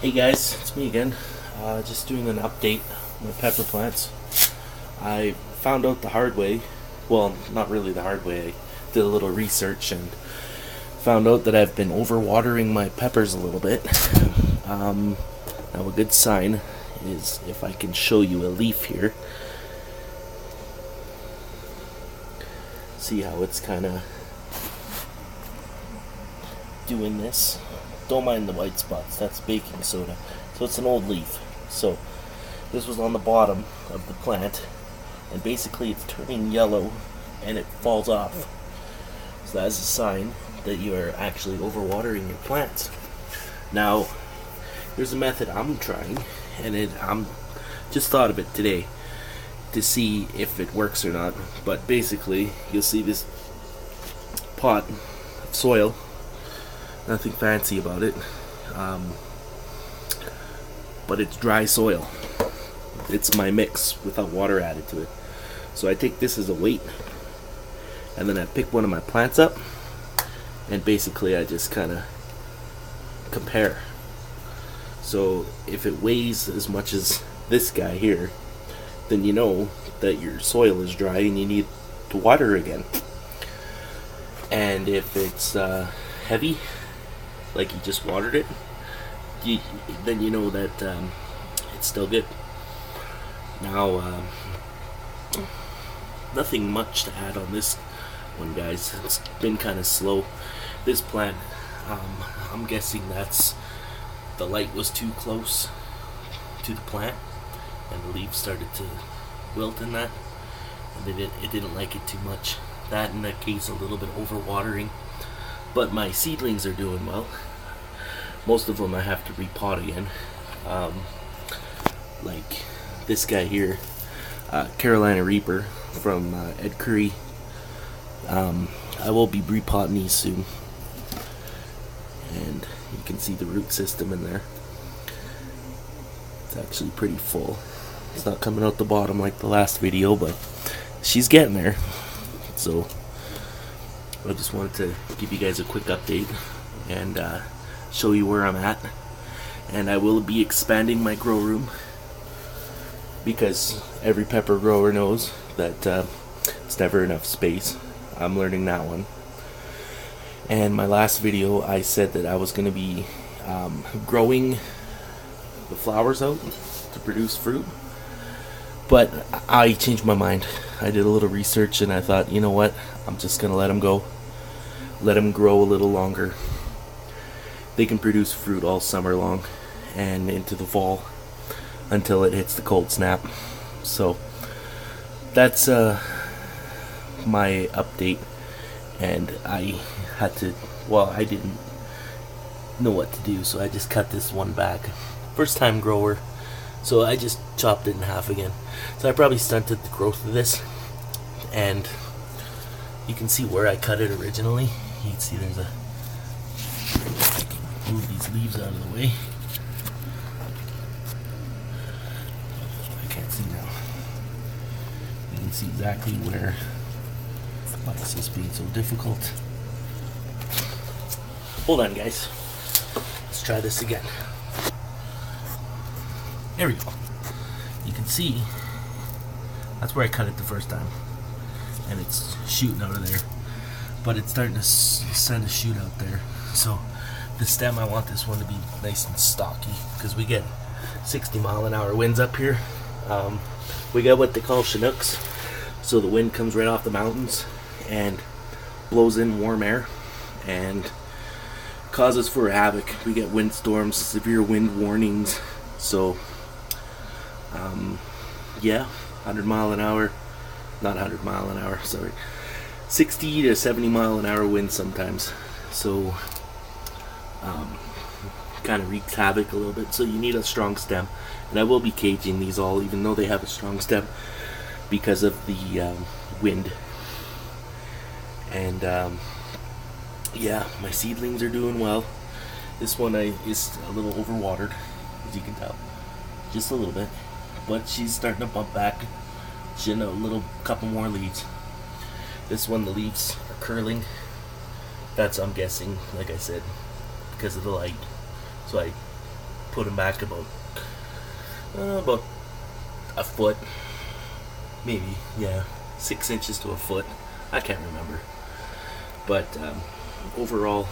Hey guys, it's me again. Just doing an update on my pepper plants. I found out the hard way. Well, not really the hard way. I did a little research and found out that I've been overwatering my peppers a little bit. Now a good sign is if I can show you a leaf here. See how it's kind of doing this. Don't mind the white spots, that's baking soda. So it's an old leaf. So this was on the bottom of the plant, and basically it's turning yellow and it falls off. So that's a sign that you are actually overwatering your plants. Now, there's a method I'm trying, and I'm just thought of it today to see if it works or not. But basically, you'll see this pot of soil. Nothing fancy about it, but it's dry soil. It's my mix without water added to it. So I take this as a weight, and then I pick one of my plants up, and basically I just kind of compare. So if it weighs as much as this guy here, then you know that your soil is dry and you need to water again. And if it's heavy, like you just watered it, then you know that it's still good. Now, nothing much to add on this one, guys. It's been kind of slow. This plant, I'm guessing that's the light was too close to the plant, and the leaves started to wilt in that, and it didn't like it too much. That, in that case, a little bit overwatering. But my seedlings are doing well. Most of them I have to repot again. Like this guy here, Carolina Reaper from Ed Curry. I will be repotting these soon. And you can see the root system in there. It's actually pretty full. It's not coming out the bottom like the last video, but she's getting there. So I just wanted to give you guys a quick update and show you where I'm at. And I will be expanding my grow room, because every pepper grower knows that it's never enough space. I'm learning that one. And my last video I said that I was going to be growing the flowers out to produce fruit, but I changed my mind. I did a little research and I thought, you know what, I'm just going to let them go. Let them grow a little longer. They can produce fruit all summer long and into the fall until it hits the cold snap. So that's my update. And I had to, well, I didn't know what to do, so I just cut this one back. First time grower, so I just chopped it in half again. So I probably stunted the growth of this, and you can see where I cut it originally. You can see there's a, move these leaves out of the way. I can't see now. You can see exactly where. Why is this being so difficult? Hold on, guys. Let's try this again. There we go. You can see that's where I cut it the first time, and it's shooting out of there, but it's starting to send a shoot out there. So the stem, I want this one to be nice and stocky, because we get 60-mile-an-hour winds up here. We got what they call Chinooks, so the wind comes right off the mountains and blows in warm air and causes for havoc. We get windstorms, severe wind warnings. So yeah, 100-mile-an-hour, not 100-mile-an-hour, sorry, 60 to 70-mile-an-hour winds sometimes. So kind of wreaks havoc a little bit. So you need a strong stem, and I will be caging these all, even though they have a strong stem, because of the wind. And yeah, my seedlings are doing well. This one is a little overwatered, as you can tell, just a little bit, but she's starting to bump back. She had a little couple more leaves. This one, the leaves are curling. That's, I'm guessing, like I said, because of the light. So I put them back about a foot, maybe, yeah, 6 inches to a foot. I can't remember, but overall,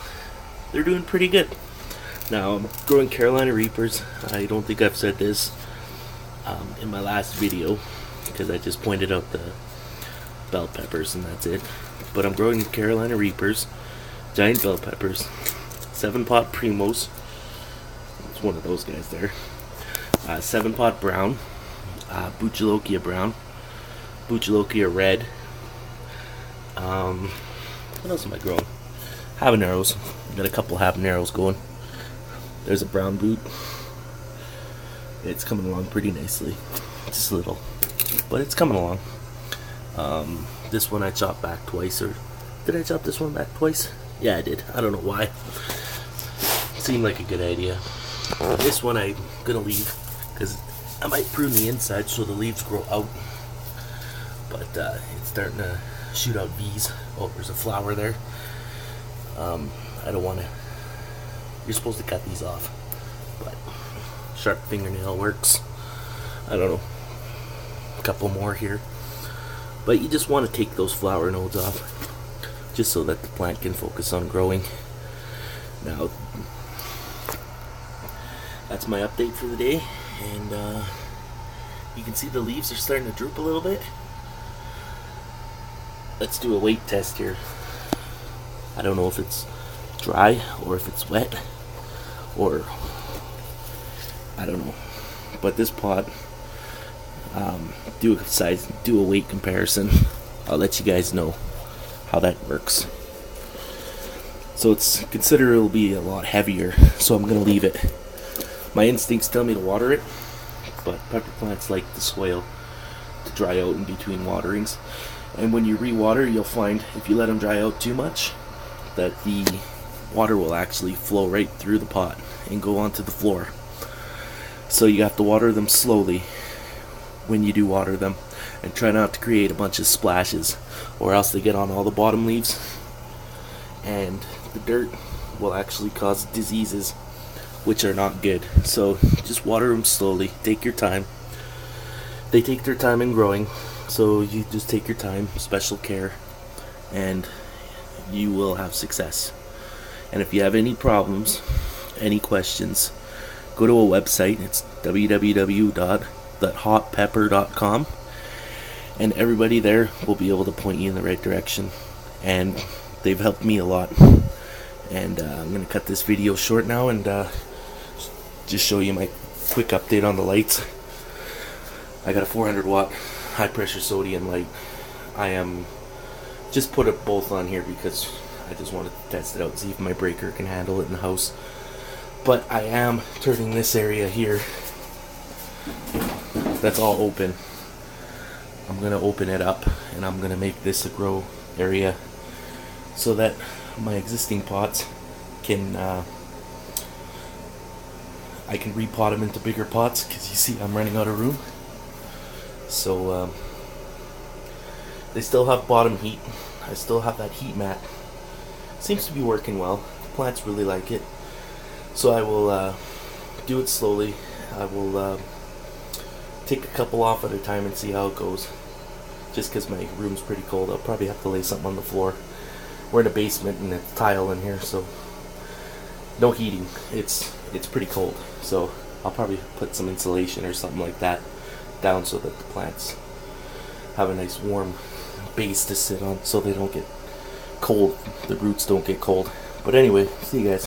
they're doing pretty good. Now I'm growing Carolina Reapers. I don't think I've said this in my last video because I just pointed out the bell peppers and that's it. But I'm growing Carolina Reapers, giant bell peppers, 7-pot primos. It's one of those guys there. 7-pot brown, Buchalokia brown, Buchalokia red. What else am I growing? Habaneros. Got a couple habaneros going. There's a brown boot. It's coming along pretty nicely. Just a little, but it's coming along. This one I chopped back twice, or did I chop this one back twice? Yeah, I did. I don't know why. Seemed like a good idea. This one I'm gonna leave because I might prune the inside so the leaves grow out. But it's starting to shoot out V's. Oh, there's a flower there. I don't want to. You're supposed to cut these off, but sharp fingernail works. I don't know. A couple more here, but you just want to take those flower nodes off, just so that the plant can focus on growing. Now, that's my update for the day, and you can see the leaves are starting to droop a little bit. Let's do a weight test here. I don't know if it's dry or if it's wet, or I don't know. But this pot, do a weight comparison. I'll let you guys know how that works. So it's it'll be a lot heavier, so I'm gonna leave it. My instincts tell me to water it, but pepper plants like the soil to dry out in between waterings. And when you re-water, you'll find if you let them dry out too much, that the water will actually flow right through the pot and go onto the floor. So you have to water them slowly when you do water them, and try not to create a bunch of splashes, or else they get on all the bottom leaves, and the dirt will actually cause diseases, which are not good. So just water them slowly. Take your time. They take their time in growing, so you just take your time, special care, and you will have success. And if you have any problems, any questions, go to a website. It's www.thehotpepper.com, and everybody there will be able to point you in the right direction, and they've helped me a lot. And I'm going to cut this video short now and just show you my quick update on the lights. I got a 400 watt high pressure sodium light. I am just put it both on here because I just wanted to test it out and see if my breaker can handle it in the house. But I am turning this area here that's all open. I'm going to open it up, and I'm going to make this a grow area so that my existing pots can I can repot them into bigger pots, because you see I'm running out of room. So they still have bottom heat. I still have that heat mat. Seems to be working well. The plants really like it. So I will do it slowly. I will take a couple off at a time and see how it goes. Just because my room's pretty cold, I'll probably have to lay something on the floor. We're in a basement and it's tile in here, so no heating. It's pretty cold. So I'll probably put some insulation or something like that down so that the plants have a nice warm base to sit on, so they don't get cold. The roots don't get cold. But anyway, see you guys.